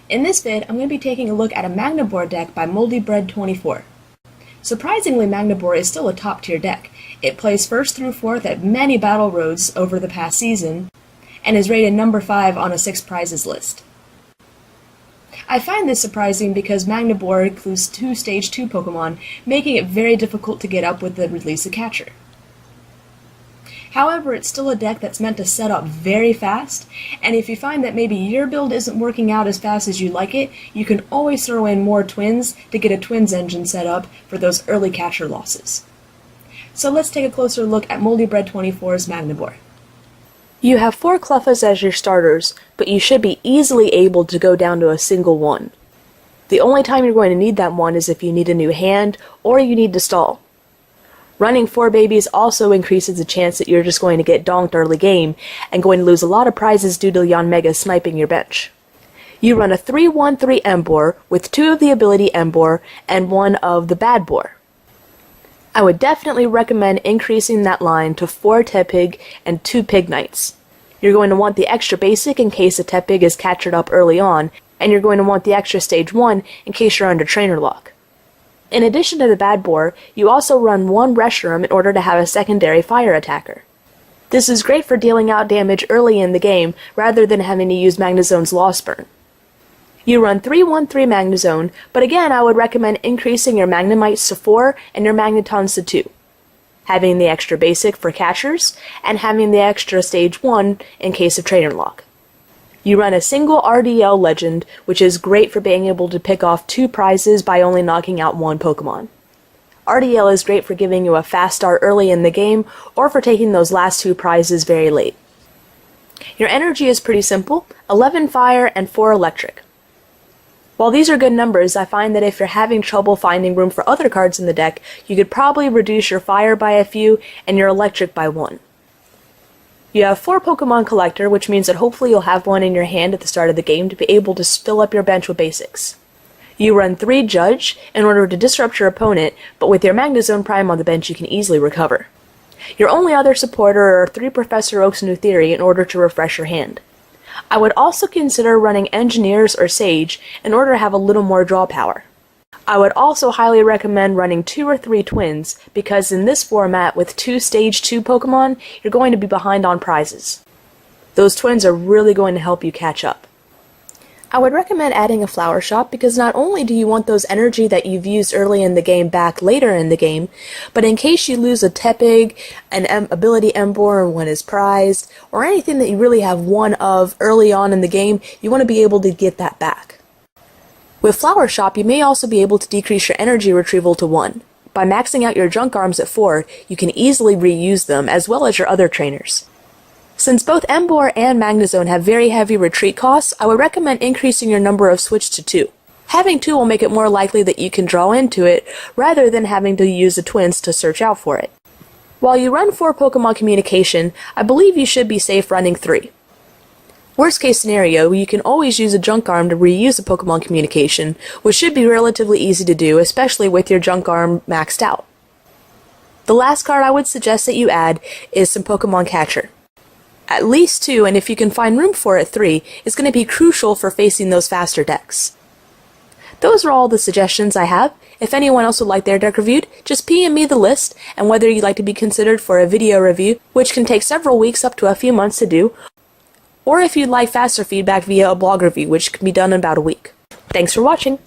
In this vid, I'm going to be taking a look at a Magnezone deck by Moldybread 24. Surprisingly, Magnezone is still a top tier deck. It plays 1st through 4th at many battle roads over the past season, and is rated number 5 on a 6 prizes list. I find this surprising because Magnezone includes 2 Stage 2 Pokemon, making it very difficult to get up with the release of Catcher. However, it's still a deck that's meant to set up very fast, and if you find that maybe your build isn't working out as fast as you like it, you can always throw in more Twins to get a Twins engine set up for those early Catcher losses. So let's take a closer look at Moldybread 24's Magnezone. You have 4 Clefas as your starters, but you should be easily able to go down to a single one. The only time you're going to need that one is if you need a new hand, or you need to stall. Running 4 babies also increases the chance that you're just going to get donked early game, and going to lose a lot of prizes due to Yanmega sniping your bench. You run a 3-1-3 Emboar, with 2 of the ability Emboar, and 1 of the Bad Boar. I would definitely recommend increasing that line to 4 Tepig and 2 Pig Knights. You're going to want the extra basic in case a Tepig is captured up early on, and you're going to want the extra stage 1 in case you're under trainer lock. In addition to the Bad Boar, you also run 1 Reshiram in order to have a secondary fire attacker. This is great for dealing out damage early in the game rather than having to use Magnezone's Lost Burn. You run 3-1-3 Magnezone, but again I would recommend increasing your Magnemites to 4 and your Magnetons to 2. Having the extra basic for catchers, and having the extra stage 1 in case of trainer lock. You run a single RDL Legend, which is great for being able to pick off 2 prizes by only knocking out 1 Pokemon. RDL is great for giving you a fast start early in the game, or for taking those last 2 prizes very late. Your energy is pretty simple, 11 fire and 4 electric. While these are good numbers, I find that if you're having trouble finding room for other cards in the deck, you could probably reduce your fire by a few and your electric by 1. You have 4 Pokemon Collector, which means that hopefully you'll have one in your hand at the start of the game to be able to fill up your bench with basics. You run 3 Judge in order to disrupt your opponent, but with your Magnezone Prime on the bench you can easily recover. Your only other supporter are 3 Professor Oak's New Theory in order to refresh your hand. I would also consider running Engineers or Sage in order to have a little more draw power. I would also highly recommend running 2 or 3 Twins, because in this format with 2 Stage 2 Pokemon, you're going to be behind on prizes. Those Twins are really going to help you catch up. I would recommend adding a Flower Shop because not only do you want those energy that you've used early in the game back later in the game, but in case you lose a Tepig, an ability Emboar when it's prized, or anything that you really have 1 of early on in the game, you want to be able to get that back. With Flower Shop, you may also be able to decrease your energy retrieval to 1. By maxing out your junk arms at 4, you can easily reuse them as well as your other trainers. Since both Emboar and Magnezone have very heavy retreat costs, I would recommend increasing your number of switch to 2. Having 2 will make it more likely that you can draw into it, rather than having to use the Twins to search out for it. While you run 4 Pokemon Communication, I believe you should be safe running 3. Worst case scenario, you can always use a Junk Arm to reuse a Pokemon Communication, which should be relatively easy to do, especially with your Junk Arm maxed out. The last card I would suggest that you add is some Pokemon Catcher. At least 2, and if you can find room for it 3, is going to be crucial for facing those faster decks. Those are all the suggestions I have. If anyone else would like their deck reviewed, just PM me the list, and whether you'd like to be considered for a video review, which can take several weeks up to a few months to do, or if you'd like faster feedback via a blog review, which can be done in about a week. Thanks for watching!